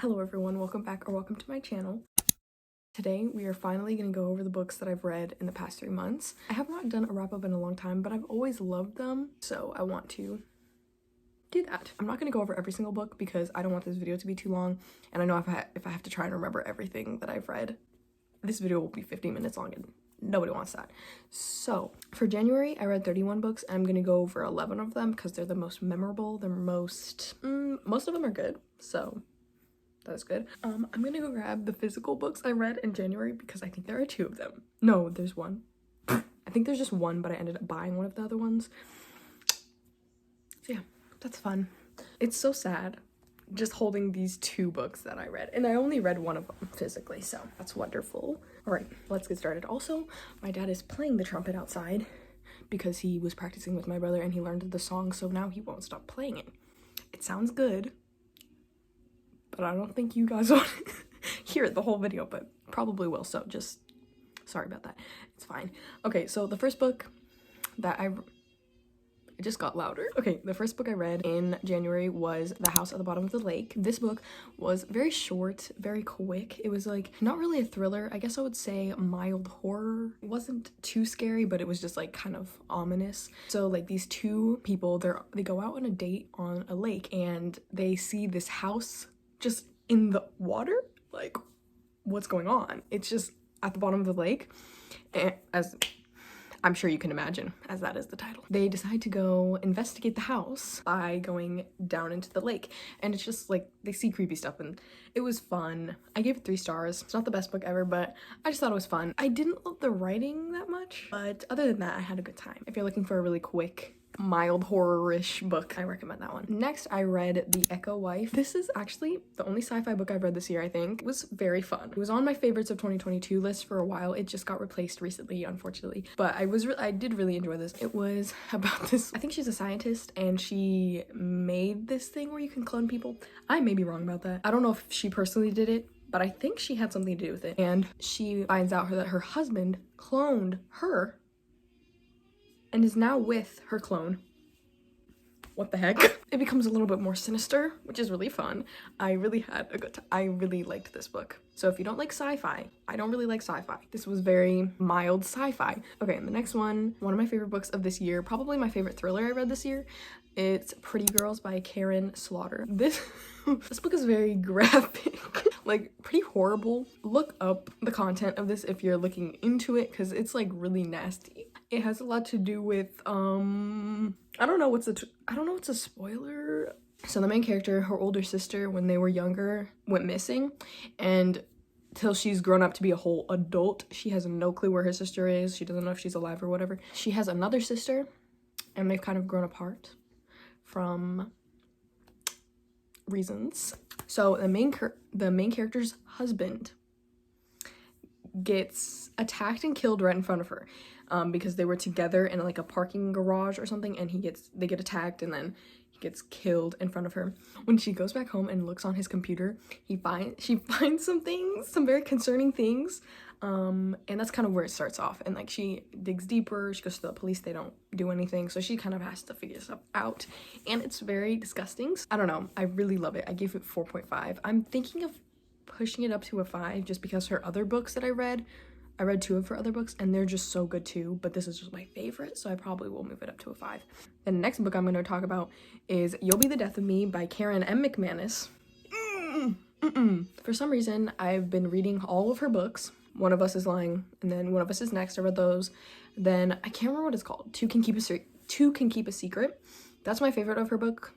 Hello everyone, welcome back or welcome to my channel. Today we are finally going to go over the books that I've read in the past 3 months. I have not done a wrap up in a long time, but I've always loved them, so I want to do that. I'm not going to go over every single book because I don't want this video to be too long, and I know if I have to try and remember everything that I've read, this video will be 15 minutes long and nobody wants that. So for January, I read 31 books. I'm going to go over 11 of them because they're the most memorable. They're most of them are good, so that's good. I'm gonna go grab the physical books I read in January because I think there are 2 of them. No, there's one. I think there's just one, but I ended up buying one of the other ones. So yeah, that's fun. It's so sad just holding these 2 books that I read, and I only read one of them physically, so that's wonderful. All right, let's get started. Also, my dad is playing the trumpet outside because he was practicing with my brother and he learned the song, so now he won't stop playing it. It sounds good, but I don't think you guys want to hear it the whole video, but probably will, so just sorry about that. It's fine. Okay, so the first book that it just got louder. Okay, the first book I read in January was The House at the Bottom of the Lake. This book was very short, very quick. It was like not really a thriller. I guess I would say mild horror. It wasn't too scary, but it was just like kind of ominous. So like these 2 people, they go out on a date on a lake and they see this house just in the water. Like, what's going on? It's just at the bottom of the lake, and as I'm sure you can imagine, as that is the title. They decide to go investigate the house by going down into the lake, and it's just like they see creepy stuff, and it was fun. I gave it 3 stars. It's not the best book ever, but I just thought it was fun. I didn't love the writing that much, but other than that, I had a good time. If you're looking for a really quick, mild horror-ish book, I recommend that one. Next, I read The Echo Wife. This is actually the only sci-fi book I've read this year, I think. It was very fun. It was on my favorites of 2022 list for a while. It just got replaced recently, unfortunately, but I did really enjoy this. It was about this, I think she's a scientist, and she made this thing where you can clone people. I may be wrong about that. I don't know if she personally did it, but I think she had something to do with it, and she finds out that her husband cloned her and is now with her clone. What the heck? It becomes a little bit more sinister, which is really fun. I really had a good time. I really liked this book. So if you don't like sci-fi, I don't really like sci-fi. This was very mild sci-fi. Okay, and the next one of my favorite books of this year, probably my favorite thriller I read this year. It's Pretty Girls by Karen Slaughter. This book is very graphic, like pretty horrible. Look up the content of this if you're looking into it, because it's like really nasty. It has a lot to do with I don't know what's a spoiler. So the main character, her older sister, when they were younger, went missing, and till she's grown up to be a whole adult, she has no clue where her sister is. She doesn't know if she's alive or whatever. She has another sister, and they've kind of grown apart from reasons. So the main character's husband gets attacked and killed right in front of her, because they were together in like a parking garage or something, and they get attacked and then he gets killed in front of her. When she goes back home and looks on his computer, she finds some very concerning things, and that's kind of where it starts off. And like she digs deeper, she goes to the police, they don't do anything, so she kind of has to figure stuff out, and it's very disgusting. I don't know, I really love it. I gave it 4.5. I'm thinking of pushing it up to a 5 just because her other books that I read 2 of her other books and they're just so good too, but this is just my favorite, so I probably will move it up to a 5. The next book I'm going to talk about is You'll Be the Death of Me by Karen M. McManus. For some reason, I've been reading all of her books. One of Us Is Lying, and then One of Us Is Next. I read those. Then I can't remember what it's called. Two Can Keep a Secret. That's my favorite of her book.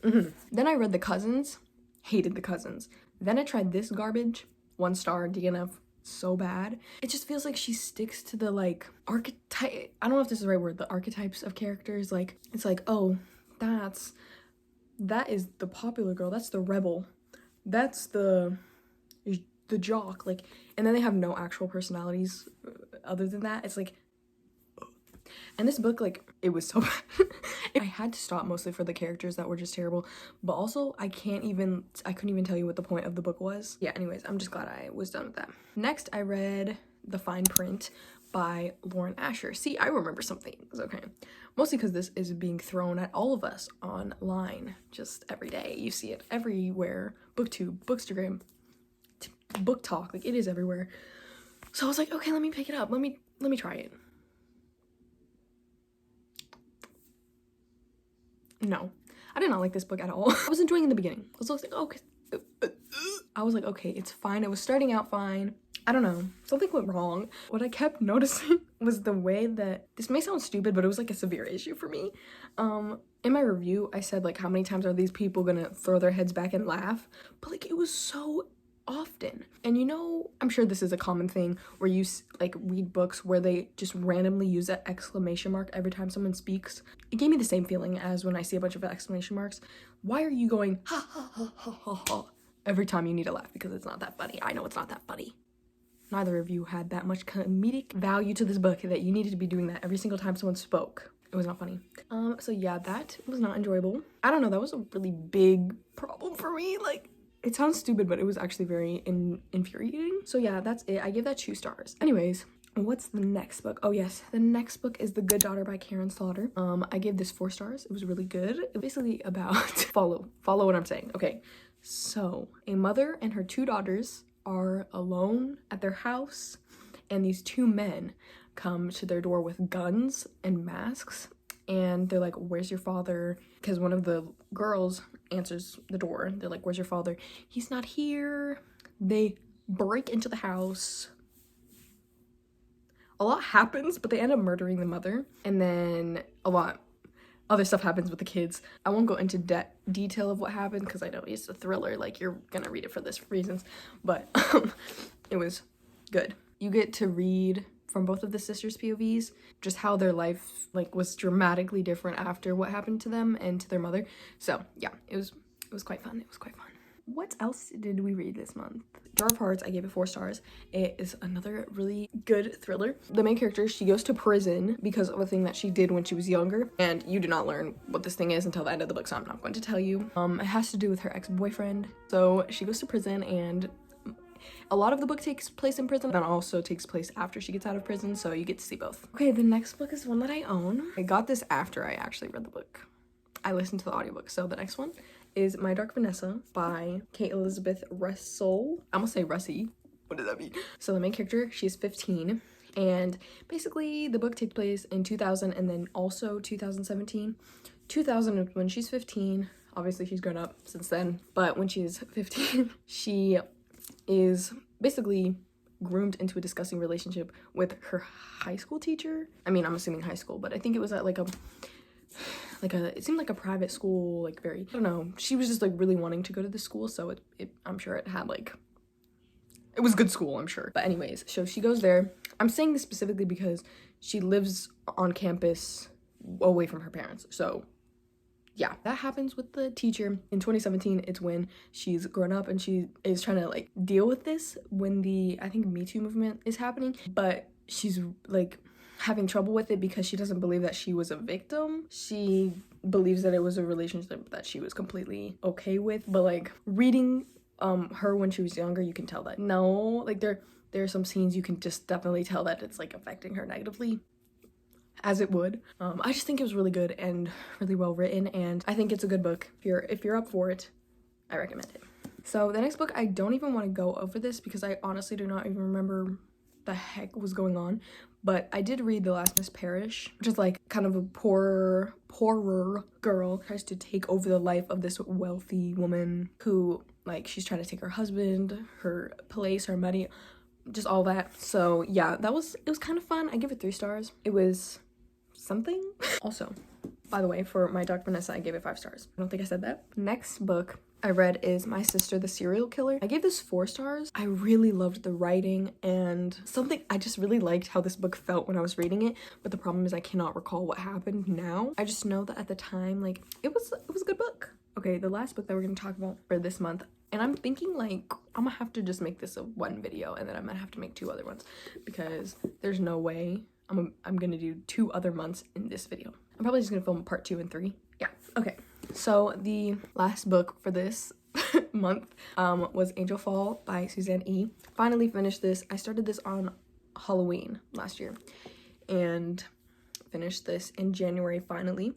Then I read The Cousins. Hated The Cousins. Then I tried this garbage. 1 star, DNF, so bad. It just feels like she sticks to the like archetype. I don't know if this is the right word. The archetypes of characters. Like it's like, oh, that is the popular girl. That's the rebel. That's the jock. Like, and then they have no actual personalities other than that. It's like. And this book, like, it was so bad. I had to stop mostly for the characters that were just terrible, but also I couldn't even tell you what the point of the book was. Yeah, anyways, I'm just glad I was done with that. Next, I read The Fine Print by Lauren Asher. See, I remember some things, okay? Mostly because this is being thrown at all of us online just every day. You see it everywhere. BookTube, Bookstagram, Book Talk, like it is everywhere. So I was like, okay, let me pick it up. Let me try it. No, I did not like this book at all. I was enjoying it in the beginning. I was like, okay. I was like, okay, it's fine. It was starting out fine. I don't know, something went wrong. What I kept noticing was the way that, this may sound stupid, but it was like a severe issue for me. In my review, I said like, how many times are these people gonna throw their heads back and laugh? But like, it was so often. And you know, I'm sure this is a common thing where you like read books where they just randomly use that exclamation mark every time someone speaks. It gave me the same feeling as when I see a bunch of exclamation marks. Why are you going ha ha ha ha ha ha every time you need to laugh? Because it's not that funny. I know it's not that funny. Neither of you had that much comedic value to this book that you needed to be doing that every single time someone spoke. It was not funny. So yeah, that was not enjoyable. I don't know, that was a really big problem for me. Like, it sounds stupid, but it was actually very infuriating. So yeah, that's it. I give that 2 stars. Anyways, what's the next book? Oh yes, the next book is The Good Daughter by Karen Slaughter. I gave this 4 stars. It was really good. It was basically about follow what I'm saying. Okay, so a mother and her 2 daughters are alone at their house, and these 2 men come to their door with guns and masks, and they're like, where's your father? Because one of the girls answers the door. They're like, where's your father? He's not here. They break into the house. A lot happens, but they end up murdering the mother, and then a lot other stuff happens with the kids. I won't go into detail of what happened because I know it's a thriller, like you're gonna read it for this reasons, but it was good. You get to read from both of the sisters' POVs just how their life like was dramatically different after what happened to them and to their mother. So yeah, it was quite fun. It was quite fun. What else did we read this month? Jar of Hearts, I gave it 4 stars. It is another really good thriller. The main character, she goes to prison because of a thing that she did when she was younger, and you do not learn what this thing is until the end of the book, so I'm not going to tell you. It has to do with her ex-boyfriend. So she goes to prison, and a lot of the book takes place in prison, but also takes place after she gets out of prison, so you get to see both. Okay, the next book is one that I own. I got this after I actually read the book. I listened to the audiobook. So the next one is My Dark Vanessa by Kate Elizabeth Russell. I'm gonna say Russie. What does that mean? So the main character, she's 15, and basically the book takes place in 2000 and then also 2017. 2000 is when she's 15. Obviously she's grown up since then, but when she's 15, she is basically groomed into a disgusting relationship with her high school teacher. I mean, I'm assuming high school, but I think it was at it seemed like a private school, like very, I don't know. She was just like really wanting to go to the school, so I'm sure it had like, it was good school, I'm sure. But anyways, so she goes there. I'm saying this specifically because she lives on campus away from her parents. So yeah, that happens with the teacher. In 2017, it's when she's grown up and she is trying to like deal with this when the, I think, Me Too movement is happening, but she's like having trouble with it because she doesn't believe that she was a victim. She believes that it was a relationship that she was completely okay with, but like reading her when she was younger, you can tell that no, like there are some scenes you can just definitely tell that it's like affecting her negatively, as it would. I just think it was really good and really well written, and I think it's a good book. If you're up for it, I recommend it. So the next book, I don't even want to go over this because I honestly do not even remember the heck was going on, but I did read The Last Miss Parish, which is like kind of a poorer girl tries to take over the life of this wealthy woman who, like, she's trying to take her husband, her place, her money, just all that. So yeah, it was kind of fun. I give it 3 stars. It was something. Also, by the way, for My Dark Vanessa, I gave it 5 stars. I don't think I said that. Next book I read is My Sister the Serial Killer. I gave this 4 stars. I really loved the writing and I just really liked how this book felt when I was reading it, but the problem is I cannot recall what happened now. I just know that at the time, like, it was a good book. Okay, the last book that we're gonna talk about for this month, and I'm thinking like I'm gonna have to just make this a 1 video and then I'm gonna have to make 2 other ones because there's no way I'm gonna do 2 other months in this video. I'm probably just gonna film part 2 and 3. Yeah, okay. So the last book for this month was Angel Fall by Suzanne E. Finally finished this. I started this on Halloween last year, and finished this in January finally.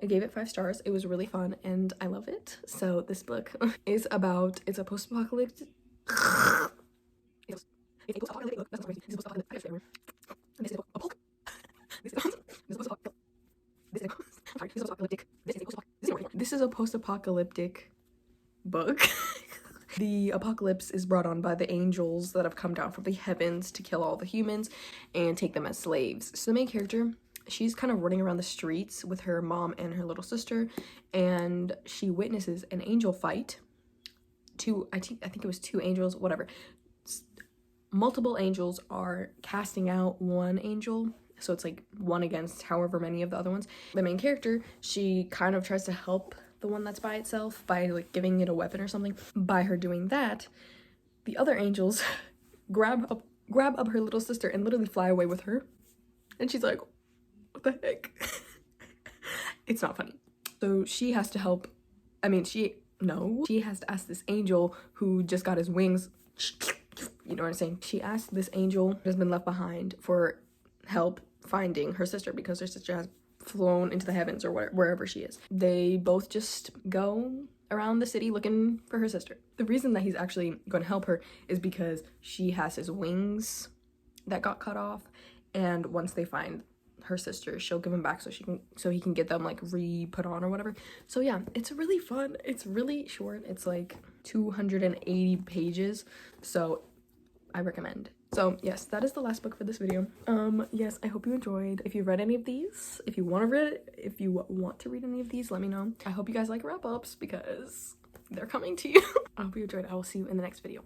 I gave it 5 stars. It was really fun and I love it. So this book is about, it's a post-apocalyptic this is a post-apocalyptic book. The apocalypse is brought on by the angels that have come down from the heavens to kill all the humans and take them as slaves. So the main character, she's kind of running around the streets with her mom and her little sister, and she witnesses an angel fight. I think it was 2 angels, whatever. Multiple angels are casting out one angel, so it's like one against however many of the other ones. The main character, she kind of tries to help the one that's by itself by like giving it a weapon or something. By her doing that, the other angels grab up her little sister and literally fly away with her, and she's like, what the heck? It's not funny. So she has to help, she has to ask this angel who just got his wings, you know what I'm saying? She asked this angel who has been left behind for help finding her sister because her sister has flown into the heavens or wherever she is. They both just go around the city looking for her sister. The reason that he's actually going to help her is because she has his wings that got cut off, and once they find her sister, she'll give him back so he can get them like re-put on or whatever. So yeah, it's really fun. It's really short. It's like 280 pages, so I recommend. So yes, that is the last book for this video. Yes, I hope you enjoyed. If you read any of these, if you want to read any of these, let me know. I hope you guys like wrap-ups because they're coming to you. I hope you enjoyed. I will see you in the next video.